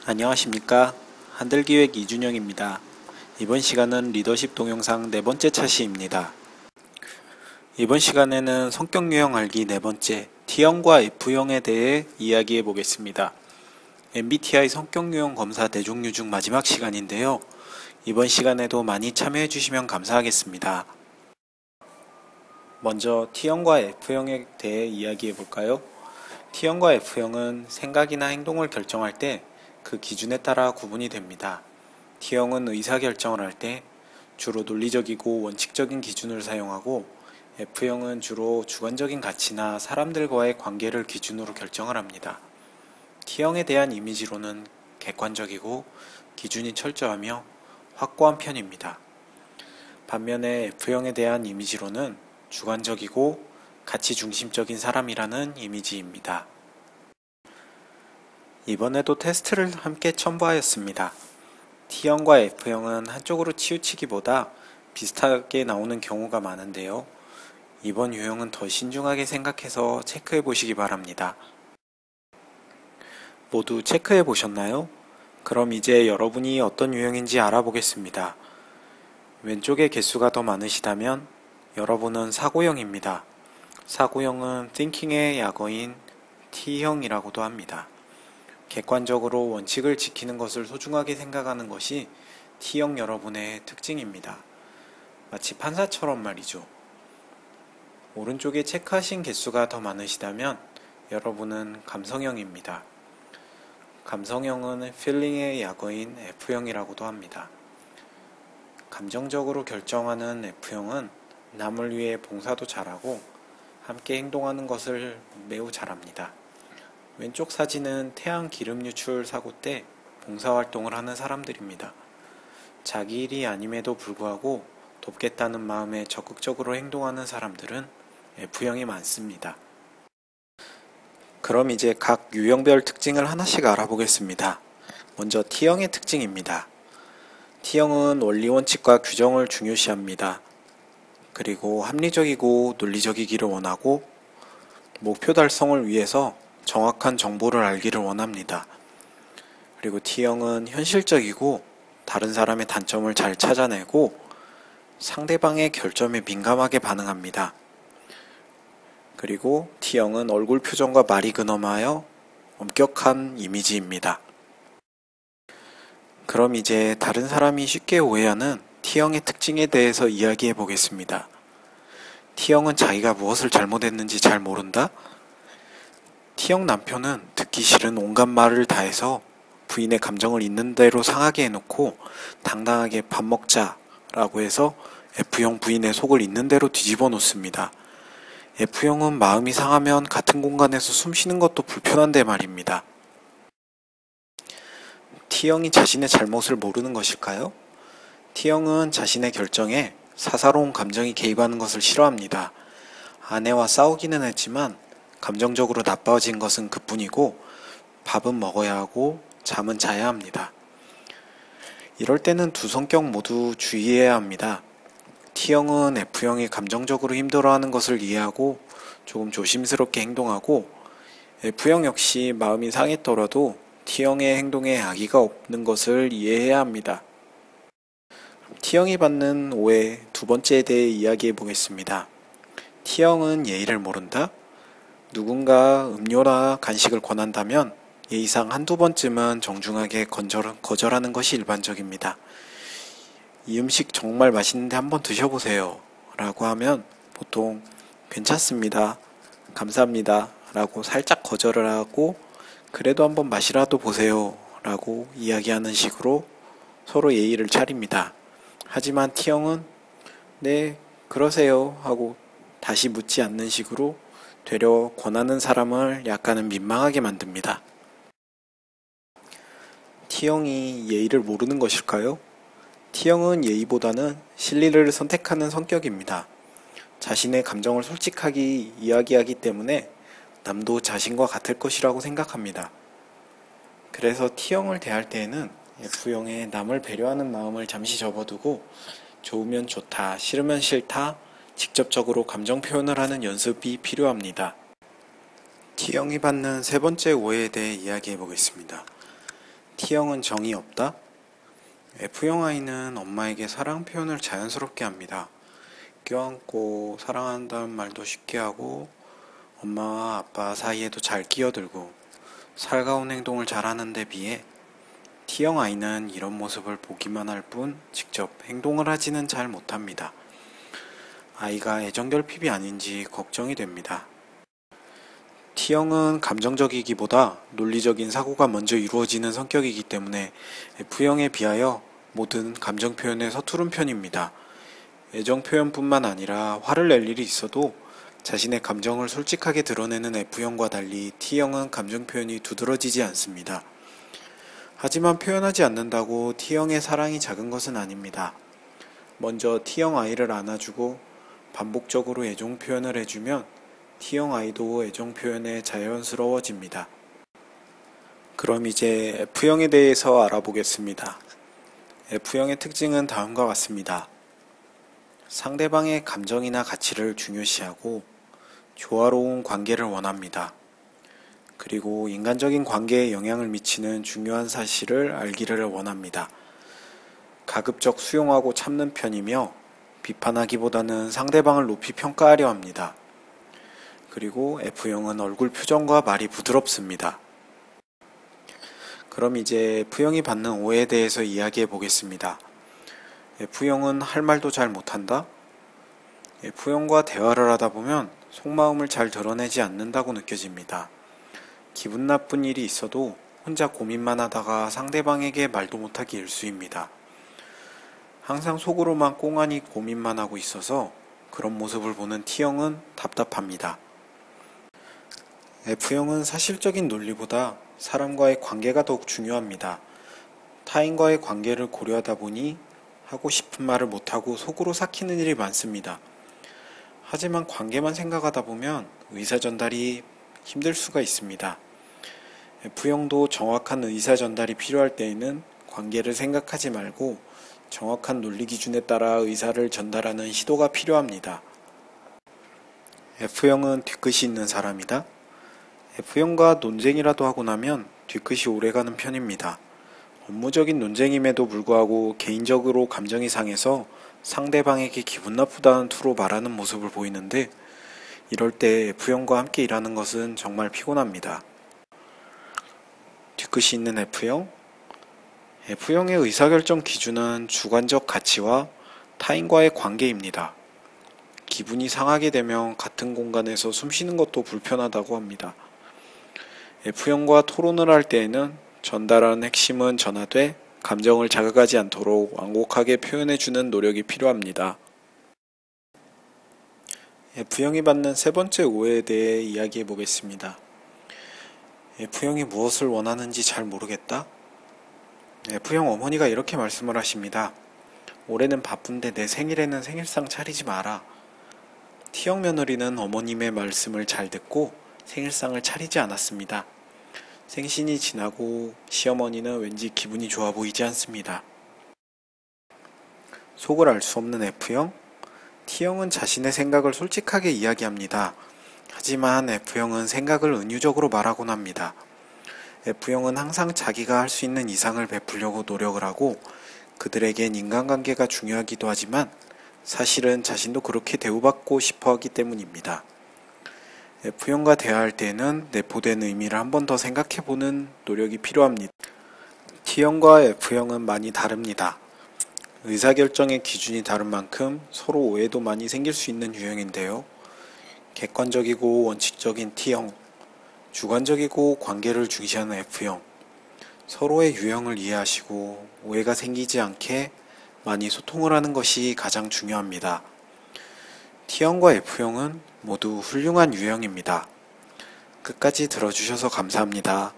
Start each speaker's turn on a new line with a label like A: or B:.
A: 안녕하십니까. 한들기획 이준영입니다. 이번 시간은 리더십 동영상 네 번째 차시입니다. 이번 시간에는 성격 유형 알기 네 번째 T형과 F형에 대해 이야기해 보겠습니다. MBTI 성격 유형 검사 네 종류 중 마지막 시간인데요. 이번 시간에도 많이 참여해 주시면 감사하겠습니다. 먼저 T형과 F형에 대해 이야기해 볼까요? T형과 F형은 생각이나 행동을 결정할 때 그 기준에 따라 구분이 됩니다. T형은 의사결정을 할 때 주로 논리적이고 원칙적인 기준을 사용하고, F형은 주로 주관적인 가치나 사람들과의 관계를 기준으로 결정을 합니다. T형에 대한 이미지로는 객관적이고 기준이 철저하며 확고한 편입니다. 반면에 F형에 대한 이미지로는 주관적이고 가치 중심적인 사람이라는 이미지입니다. 이번에도 테스트를 함께 첨부하였습니다. T형과 F형은 한쪽으로 치우치기보다 비슷하게 나오는 경우가 많은데요. 이번 유형은 더 신중하게 생각해서 체크해 보시기 바랍니다. 모두 체크해 보셨나요? 그럼 이제 여러분이 어떤 유형인지 알아보겠습니다. 왼쪽에 개수가 더 많으시다면 여러분은 사고형입니다. 사고형은 thinking의 약어인 T형이라고도 합니다. 객관적으로 원칙을 지키는 것을 소중하게 생각하는 것이 T형 여러분의 특징입니다. 마치 판사처럼 말이죠. 오른쪽에 체크하신 개수가 더 많으시다면 여러분은 감성형입니다. 감성형은 feeling의 약어인 F형이라고도 합니다. 감정적으로 결정하는 F형은 남을 위해 봉사도 잘하고 함께 행동하는 것을 매우 잘합니다. 왼쪽 사진은 태양 기름 유출 사고 때 봉사활동을 하는 사람들입니다. 자기 일이 아님에도 불구하고 돕겠다는 마음에 적극적으로 행동하는 사람들은 F형이 많습니다. 그럼 이제 각 유형별 특징을 하나씩 알아보겠습니다. 먼저 T형의 특징입니다. T형은 원리 원칙과 규정을 중요시합니다. 그리고 합리적이고 논리적이기를 원하고, 목표 달성을 위해서 정확한 정보를 알기를 원합니다. 그리고 T형은 현실적이고 다른 사람의 단점을 잘 찾아내고 상대방의 결점에 민감하게 반응합니다. 그리고 T형은 얼굴 표정과 말이 근엄하여 엄격한 이미지입니다. 그럼 이제 다른 사람이 쉽게 오해하는 T형의 특징에 대해서 이야기해 보겠습니다. T형은 자기가 무엇을 잘못했는지 잘 모른다? T형 남편은 듣기 싫은 온갖 말을 다해서 부인의 감정을 있는 대로 상하게 해놓고 당당하게 밥 먹자 라고 해서 F형 부인의 속을 있는 대로 뒤집어 놓습니다. F형은 마음이 상하면 같은 공간에서 숨 쉬는 것도 불편한데 말입니다. T형이 자신의 잘못을 모르는 것일까요? T형은 자신의 결정에 사사로운 감정이 개입하는 것을 싫어합니다. 아내와 싸우기는 했지만 감정적으로 나빠진 것은 그뿐이고 밥은 먹어야 하고 잠은 자야 합니다. 이럴 때는 두 성격 모두 주의해야 합니다. T형은 F형이 감정적으로 힘들어하는 것을 이해하고 조금 조심스럽게 행동하고, F형 역시 마음이 상했더라도 T형의 행동에 악의가 없는 것을 이해해야 합니다. T형이 받는 오해 두 번째에 대해 이야기해 보겠습니다. T형은 예의를 모른다? 누군가 음료나 간식을 권한다면 예의상 한두 번쯤은 정중하게 거절하는 것이 일반적입니다. 이 음식 정말 맛있는데 한번 드셔보세요 라고 하면 보통 괜찮습니다, 감사합니다 라고 살짝 거절을 하고, 그래도 한번 맛이라도 보세요 라고 이야기하는 식으로 서로 예의를 차립니다. 하지만 T형은 네 그러세요 하고 다시 묻지 않는 식으로 되려 권하는 사람을 약간은 민망하게 만듭니다. T형이 예의를 모르는 것일까요? T형은 예의보다는 실리를 선택하는 성격입니다. 자신의 감정을 솔직하게 이야기하기 때문에 남도 자신과 같을 것이라고 생각합니다. 그래서 T형을 대할 때에는 F형의 남을 배려하는 마음을 잠시 접어두고 좋으면 좋다, 싫으면 싫다, 직접적으로 감정 표현을 하는 연습이 필요합니다. T형이 받는 세 번째 오해에 대해 이야기해 보겠습니다. T형은 정이 없다? F형 아이는 엄마에게 사랑 표현을 자연스럽게 합니다. 껴안고 사랑한다는 말도 쉽게 하고 엄마와 아빠 사이에도 잘 끼어들고 살가운 행동을 잘하는 데 비해 T형 아이는 이런 모습을 보기만 할 뿐 직접 행동을 하지는 잘 못합니다. 아이가 애정결핍이 아닌지 걱정이 됩니다. T형은 감정적이기보다 논리적인 사고가 먼저 이루어지는 성격이기 때문에 F형에 비하여 모든 감정 표현에 서투른 편입니다. 애정 표현뿐만 아니라 화를 낼 일이 있어도 자신의 감정을 솔직하게 드러내는 F형과 달리 T형은 감정 표현이 두드러지지 않습니다. 하지만 표현하지 않는다고 T형의 사랑이 작은 것은 아닙니다. 먼저 T형 아이를 안아주고 반복적으로 애정 표현을 해주면 T형 아이도 애정 표현에 자연스러워집니다. 그럼 이제 F형에 대해서 알아보겠습니다. F형의 특징은 다음과 같습니다. 상대방의 감정이나 가치를 중요시하고 조화로운 관계를 원합니다. 그리고 인간적인 관계에 영향을 미치는 중요한 사실을 알기를 원합니다. 가급적 수용하고 참는 편이며 비판하기보다는 상대방을 높이 평가하려 합니다. 그리고 F형은 얼굴 표정과 말이 부드럽습니다. 그럼 이제 F형이 받는 오해에 대해서 이야기해 보겠습니다. F형은 할 말도 잘 못한다? F형과 대화를 하다 보면 속마음을 잘 드러내지 않는다고 느껴집니다. 기분 나쁜 일이 있어도 혼자 고민만 하다가 상대방에게 말도 못하기 일쑤입니다. 항상 속으로만 꽁하니 고민만 하고 있어서 그런 모습을 보는 T형은 답답합니다. F형은 사실적인 논리보다 사람과의 관계가 더욱 중요합니다. 타인과의 관계를 고려하다 보니 하고 싶은 말을 못하고 속으로 삭히는 일이 많습니다. 하지만 관계만 생각하다 보면 의사 전달이 힘들 수가 있습니다. F형도 정확한 의사 전달이 필요할 때에는 관계를 생각하지 말고 정확한 논리 기준에 따라 의사를 전달하는 시도가 필요합니다. F형은 뒤끝이 있는 사람이다? F형과 논쟁이라도 하고 나면 뒤끝이 오래가는 편입니다. 업무적인 논쟁임에도 불구하고 개인적으로 감정이 상해서 상대방에게 기분 나쁘다는 투로 말하는 모습을 보이는데 이럴 때 F형과 함께 일하는 것은 정말 피곤합니다. 뒤끝이 있는 F형? F형의 의사결정 기준은 주관적 가치와 타인과의 관계입니다. 기분이 상하게 되면 같은 공간에서 숨쉬는 것도 불편하다고 합니다. F형과 토론을 할 때에는 전달하는 핵심은 전하되 감정을 자극하지 않도록 완곡하게 표현해주는 노력이 필요합니다. F형이 받는 세 번째 오해에 대해 이야기해 보겠습니다. F형이 무엇을 원하는지 잘 모르겠다? F형 어머니가 이렇게 말씀을 하십니다. 올해는 바쁜데 내 생일에는 생일상 차리지 마라. T형 며느리는 어머님의 말씀을 잘 듣고 생일상을 차리지 않았습니다. 생신이 지나고 시어머니는 왠지 기분이 좋아 보이지 않습니다. 속을 알 수 없는 F형? T형은 자신의 생각을 솔직하게 이야기합니다. 하지만 F형은 생각을 은유적으로 말하곤 합니다. F형은 항상 자기가 할 수 있는 이상을 베풀려고 노력을 하고 그들에겐 인간관계가 중요하기도 하지만 사실은 자신도 그렇게 대우받고 싶어 하기 때문입니다. F형과 대화할 때에는 내포된 의미를 한 번 더 생각해보는 노력이 필요합니다. T형과 F형은 많이 다릅니다. 의사결정의 기준이 다른 만큼 서로 오해도 많이 생길 수 있는 유형인데요. 객관적이고 원칙적인 T형, 주관적이고 관계를 중시하는 F형, 서로의 유형을 이해하시고 오해가 생기지 않게 많이 소통을 하는 것이 가장 중요합니다. T형과 F형은 모두 훌륭한 유형입니다. 끝까지 들어주셔서 감사합니다.